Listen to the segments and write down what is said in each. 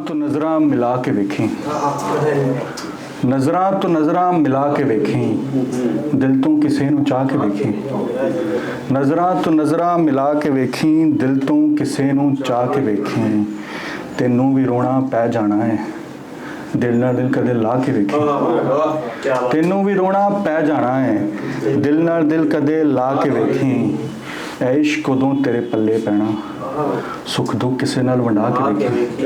तो नज़रां मिला के वेखी, नज़रां तो नज़रां मिला के वेखी, दिल तो किसे नू चाह के वेखी। नज़रां तो नज़रां मिला के वेखी, दिल तो किसे नू चाह के वेखी। तेनू भी रोना पै जाना है, दिल नाल दिल कदे ला के वेखी। तेनू भी रोना पै जाना है, दिल नाल दिल कदे ला के वेखी। ऐ इश्क उदों तेरे पल्ले पैना, सुख दुख किसे नाल वंडा के वेखी।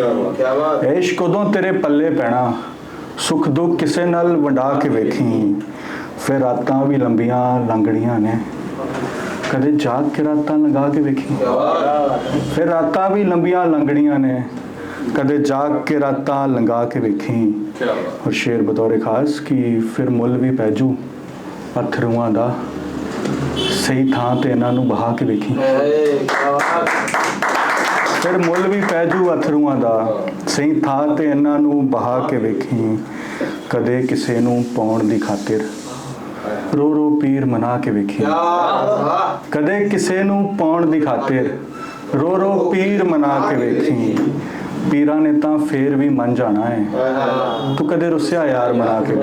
ऐ इश्क उदों तेरे पल्ले पैना, सुख दुख किसे नाल वंडा के वेखी। फिर रातां भी लंबियां लंघणियां ने, कदे जाग के रातां लंघा के वेखी। फिर रातां भी लंबियां लंघणियां ने, कदे जाग के रातां लंघा के वेखी। और शेर बतौर खास कि फिर मुल भी पैजू अथरूआं दा, सही थां ते इन्हां नू बहा के वेखी। फिर मुल भी पैजू अथरूआं दा, सही थां ते इन्हां नू बहा के वेखी। कदे किसे नू पाउण दी खातिर रो रो पीर मना के वेखी। कदे किसे नू पाउण दी खातिर रो रो पीर मना के वेखी। पीरा ने तां फेर भी मन जाना है, तू कदे रुसिया यार मना के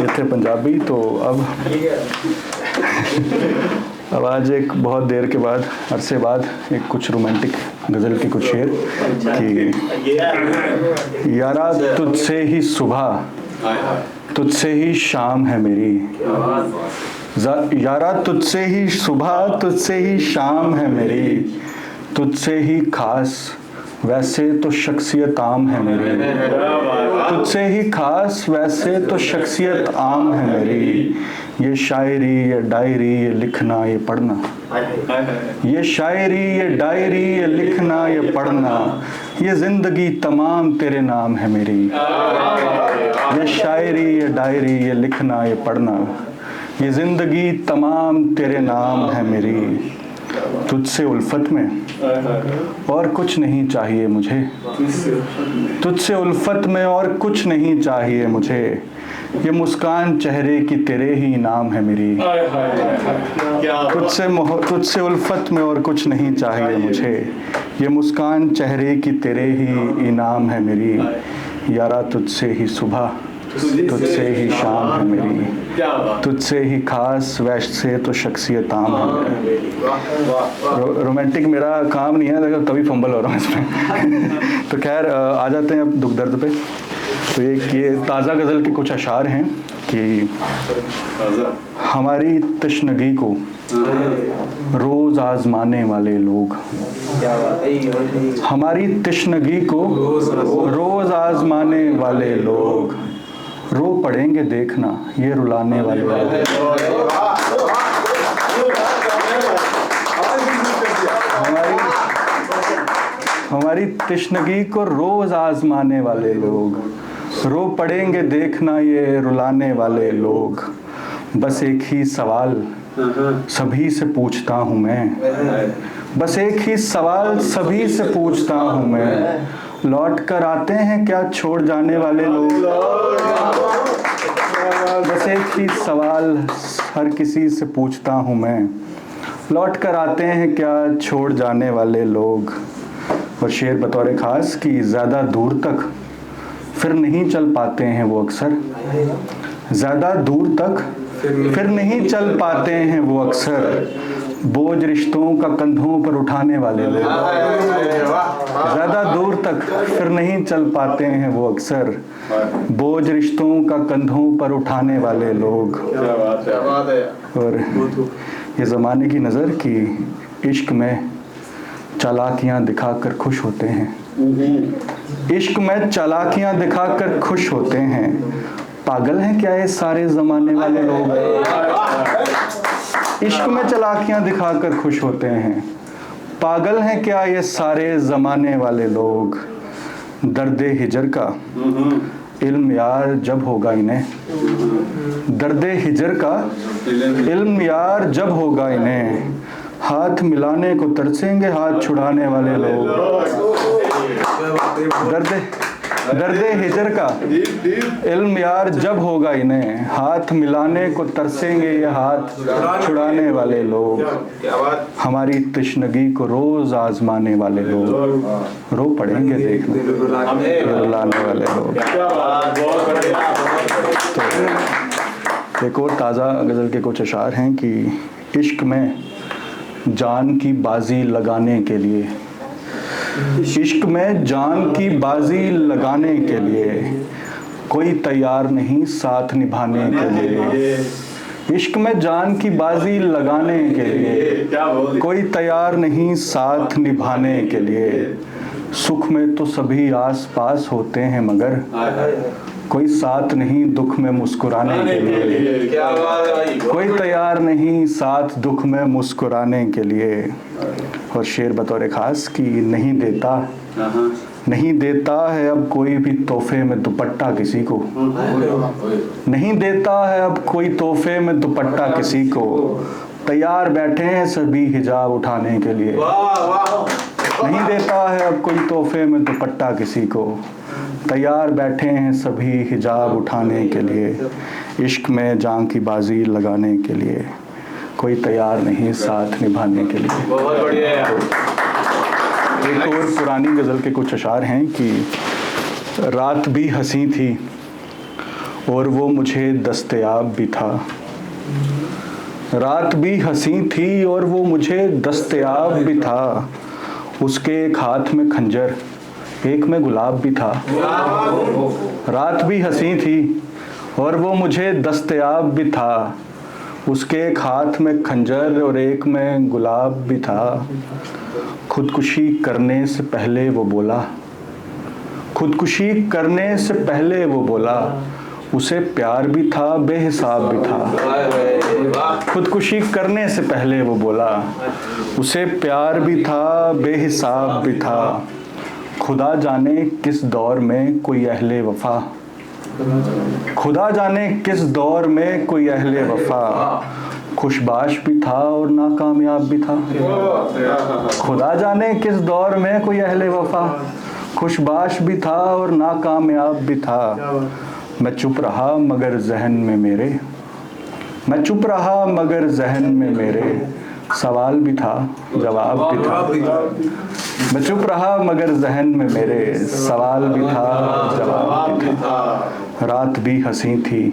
इतने पंजाबी। तो अब आज एक बहुत देर के बाद, अरसे बाद, एक कुछ रोमांटिक गज़ल के कुछ शेर कि यारा तुझसे ही सुबह, तुझसे ही शाम है मेरी। यारा तुझसे ही सुबह, तुझसे ही शाम है मेरी। तुझसे ही खास वैसे तो शख्सियत आम है मेरी। तुझसे ही खास वैसे तो शख्सियत आम है मेरी। ये शायरी, ये डायरी, ये लिखना, ये पढ़ना। ये शायरी, ये डायरी, ये लिखना, ये पढ़ना, ये जिंदगी तमाम तेरे नाम है मेरी। ये शायरी, ये डायरी, ये लिखना, ये पढ़ना, ये जिंदगी तमाम तेरे नाम है मेरी। तुझसे उल्फत में और कुछ नहीं चाहिए मुझे। तुझसे उल्फत में और कुछ नहीं चाहिए मुझे। ये मुस्कान चेहरे की तेरे ही नाम है मेरी। तुझसे उल्फत में और कुछ नहीं चाहिए मुझे। ये मुस्कान चेहरे की तेरे ही इनाम है मेरी। यारा तुझसे ही सुबह, तुझसे ही शाम है मेरी। तुझसे ही खास वैसे तो शख्सियत आम है। रोमांटिक मेरा काम नहीं है, लेकिन कभी फंबल हो रहा हूँ इसमें। तो खैर आ जाते हैं अब दुख दर्द पे। तो एक ये ताज़ा गज़ल के कुछ अशार हैं कि हमारी तशनगी को रोज़ आजमाने वाले लोग, हमारी तशनगी को रोज़ आजमाने वाले लोग, रो पड़ेंगे देखना ये रुलाने वाले लोग। हमारी तशनगी को रोज़ आजमाने वाले लोग, रो पड़ेंगे देखना ये रुलाने वाले लोग। बस एक ही सवाल सभी से पूछता हूँ मैं, बस एक ही सवाल सभी से पूछता हूँ मैं, लौट कर आते हैं क्या छोड़ जाने वाले लोग। बस एक ही सवाल हर किसी से पूछता हूँ मैं, लौट कर आते हैं क्या छोड़ जाने वाले लोग। और शेर बतौर ख़ास कि ज़्यादा दूर तक फिर नहीं चल पाते हैं वो अक्सर। ज़्यादा दूर तक फिर नहीं चल पाते हैं वो अक्सर, बोझ रिश्तों का कंधों पर उठाने वाले लोग। ज़्यादा दूर तक फिर नहीं चल पाते हैं वो अक्सर, बोझ रिश्तों का कंधों पर उठाने वाले लोग। और ये ज़माने की नज़र की इश्क में चालाकियाँ दिखाकर खुश होते हैं। इश्क में चालाकियाँ दिखाकर खुश होते हैं। पागल हैं क्या ये सारे ज़माने वाले लोग। इश्क में चालाकियाँ दिखाकर खुश होते हैं। पागल हैं क्या ये सारे ज़माने वाले लोग। दर्द हिजर का इल्म यार जब होगा इन्हें, दर्द हिजर का इल्म यार जब होगा इन्हें, हाथ मिलाने को तरसेंगे हाथ छुड़ाने वाले लोग। दर्दे हिजर का इल्म यार जब होगा इन्हें, हाथ मिलाने को तरसेंगे ये हाथ छुड़ाने वाले लोग, हमारी तशनगी को रोज आजमाने वाले लोग, रो पड़ेंगे देखना रुलाने वाले लोग। तो एक और ताज़ा गज़ल के कुछ अशार हैं कि इश्क में जान की बाजी लगाने के लिए, इश्क में जान की बाजी लगाने के लिए कोई तैयार नहीं साथ निभाने के लिए, इश्क में जान की बाजी लगाने के लिए कोई तैयार नहीं साथ निभाने के लिए, सुख में तो सभी आस पास होते हैं मगर कोई साथ नहीं दुख में मुस्कुराने के लिए, कोई तैयार नहीं साथ दुख में मुस्कुराने के लिए। और शेर बतौर खास कि नहीं देता है अब कोई भी तोहफे में दुपट्टा किसी को, नहीं देता है अब कोई तोहफे में दुपट्टा किसी को, तैयार बैठे हैं सभी हिजाब उठाने के लिए, नहीं देता है अब कोई तोहफे में दुपट्टा किसी को, तैयार बैठे हैं सभी हिजाब उठाने के लिए, इश्क में जान की बाजी लगाने के लिए कोई तैयार नहीं साथ निभाने के लिए। बहुत बढ़िया। एक और पुरानी गज़ल के कुछ अशार हैं कि रात भी हंसी थी और वो मुझे दस्तयाब भी था, रात भी हंसी थी और वो मुझे दस्तयाब भी था, उसके एक हाथ में खंजर एक में गुलाब भी था, रात भी हंसी थी और वो मुझे दस्तयाब भी था, उसके एक हाथ में खंजर और एक में गुलाब भी था, खुदकुशी करने से पहले वो बोला, खुदकुशी करने से पहले वो बोला, उसे प्यार भी था बेहिसाब भी था, खुदकुशी करने से पहले वो बोला, उसे प्यार भी था बेहिसाब भी था, खुदा जाने किस दौर में कोई अहले वफा, खुदा जाने किस दौर में कोई अहले वफा, खुशबाश भी था और नाकामयाब भी था, खुदा जाने किस दौर में कोई अहले वफा, खुशबाश भी था और नाकामयाब भी था, मैं चुप रहा मगर जहन में मेरे, मैं चुप रहा मगर जहन में मेरे सवाल भी था जवाब भी था, मैं चुप रहा मगर जहन में मेरे सवाल भी था जवाब भी था, रात भी हंसी थी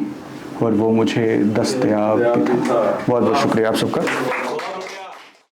और वो मुझे दस्तयाब भी था। बहुत बहुत शुक्रिया आप सबका।